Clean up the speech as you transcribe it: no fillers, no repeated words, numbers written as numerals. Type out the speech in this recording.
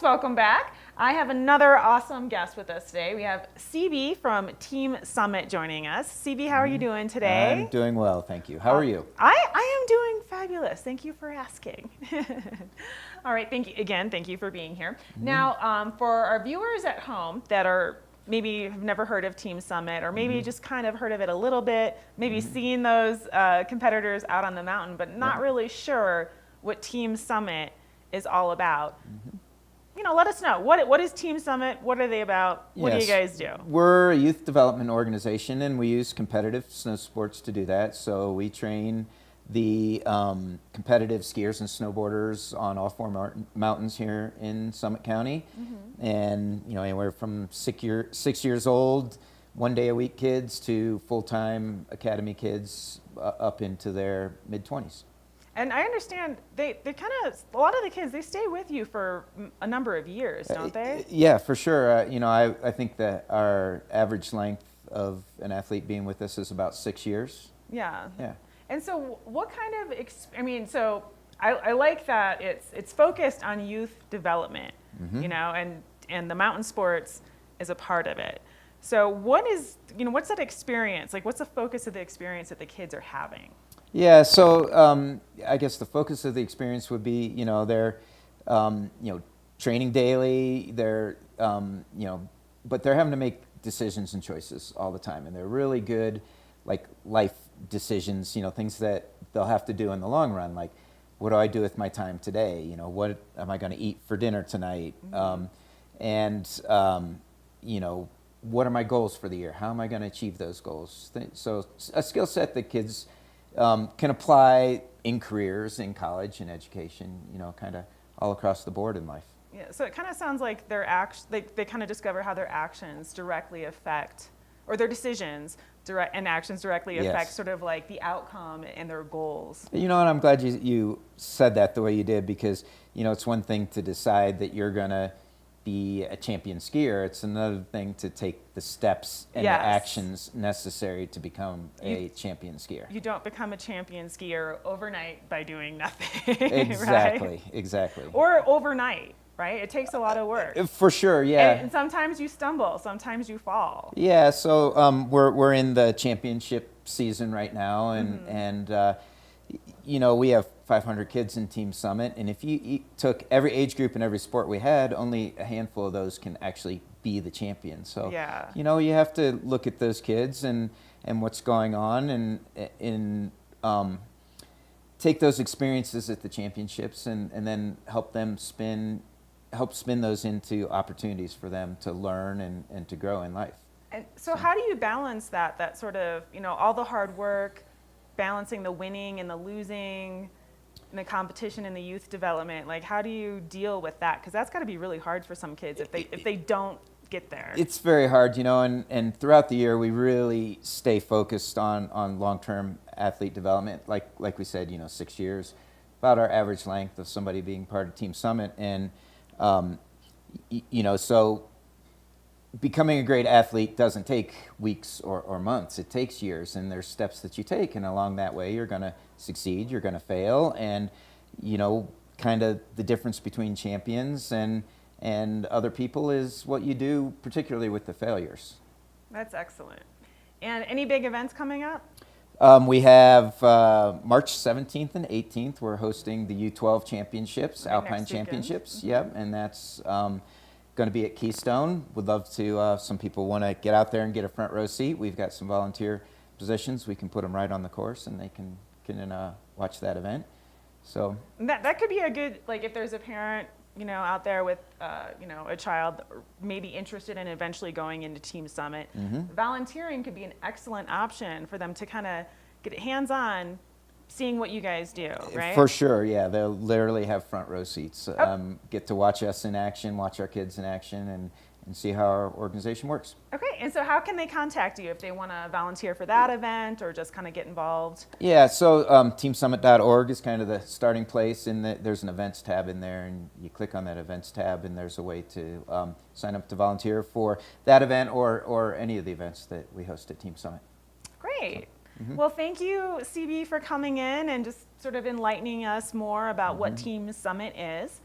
folks, welcome back. I have another awesome guest with us today. We have CB from Team Summit joining us. CB, how are you doing today? I'm doing well, thank you. How are you? I am doing fabulous. Thank you for asking. All right, thank you for being here. Now, for our viewers at home that are maybe have never heard of Team Summit, or maybe just kind of heard of it a little bit, maybe seen those competitors out on the mountain, but not really sure what Team Summit is all about. You know, let us know. What is Team Summit? What are they about? What do you guys do? We're a youth development organization, and we use competitive snow sports to do that. So we train the competitive skiers and snowboarders on all four mountains here in Summit County. And, you know, anywhere from 6 years old, 1 day a week kids, to full-time academy kids up into their mid-20s. And I understand they kind of, a lot of the kids, they stay with you for a number of years, don't they? Yeah, for sure. You know, I think that our average length of an athlete being with us is about 6 years. Yeah. Yeah. And so what kind of, so I like that it's focused on youth development, you know, and the mountain sports is a part of it. So what's that experience? Like, what's the focus of the experience that the kids are having? Yeah, so I guess the focus of the experience would be, you know, they're, training daily. They're, but they're having to make decisions and choices all the time, and they're really good, like life decisions. You know, things that they'll have to do in the long run, like what do I do with my time today? You know, what am I going to eat for dinner tonight? You know, what are my goals for the year? How am I going to achieve those goals? So a skill set that kids can apply in careers, in college, in education, you know, kind of all across the board in life. Yeah, so it kind of sounds like they kind of discover how their actions directly affect, or their decisions and actions directly affect sort of like the outcome and their goals. You know, and I'm glad you said that the way you did, because, you know, it's one thing to decide that you're going to be a champion skier. It's another thing to take the steps and the actions necessary to become a champion skier. You don't become a champion skier overnight by doing nothing. Exactly, right? Exactly. Or overnight, right? It takes a lot of work. For sure, yeah. And sometimes you stumble, sometimes you fall. Yeah, so we're in the championship season right now, and you know, we have 500 kids in Team Summit, and if you took every age group and every sport we had, only a handful of those can actually be the champion. So, you know, you have to look at those kids and what's going on, and take those experiences at the championships and then help spin those into opportunities for them to learn and to grow in life. And so how do you balance that sort of, you know, all the hard work, balancing the winning and the losing, and the competition and the youth development? Like, how do you deal with that? Because that's got to be really hard for some kids if they don't get there. It's very hard, you know, and throughout the year we really stay focused on long-term athlete development. Like we said, you know, 6 years, about our average length of somebody being part of Team Summit, and you know, so becoming a great athlete doesn't take weeks or months. It takes years, and there's steps that you take, and along that way you're going to succeed, you're going to fail, and, you know, kind of the difference between champions and other people is what you do, particularly with the failures. That's excellent. And any big events coming up? We have March 17th and 18th. We're hosting the U12 Championships, Alpine Championships. Yep, and that's going to be at Keystone. Would love to, some people want to get out there and get a front row seat. We've got some volunteer positions. We can put them right on the course, and they can watch that event. So that could be a good, like, if there's a parent, you know, out there with, you know, a child maybe interested in eventually going into Team Summit, volunteering could be an excellent option for them to kind of get hands-on, seeing what you guys do, right? For sure, yeah. They'll literally have front row seats. Get to watch us in action, watch our kids in action, and see how our organization works. Okay, and so how can they contact you if they want to volunteer for that event or just kind of get involved? Yeah, so teamsummit.org is kind of the starting place, and there's an events tab in there, and you click on that events tab, and there's a way to sign up to volunteer for that event or any of the events that we host at Team Summit. Great. Well, thank you, CB, for coming in and just sort of enlightening us more about what Team Summit is.